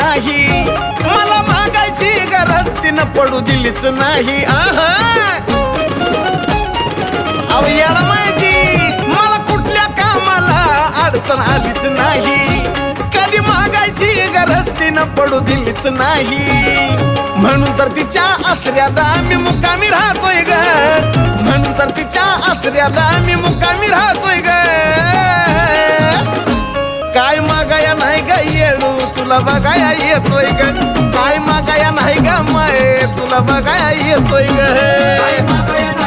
नाही मला मागायची गरज तिनं पडू दिलीच नाही अव याला माहिती मला कुठल्या कामाला अडचण आलीच नाही कधी मागायची गरज तिनं पडू दिलीच नाही म्हणून तर तिच्या आसऱ्याला मी मुक्कामी राहतोय ग म्हणून तर तिच्या आसऱ्याला मी मुक्कामी राहतोय ग काय मागाया नाही ग येडू तुला बघाया येतोय ग काय मागाया नाही ग माये तुला बघाया येतोय ग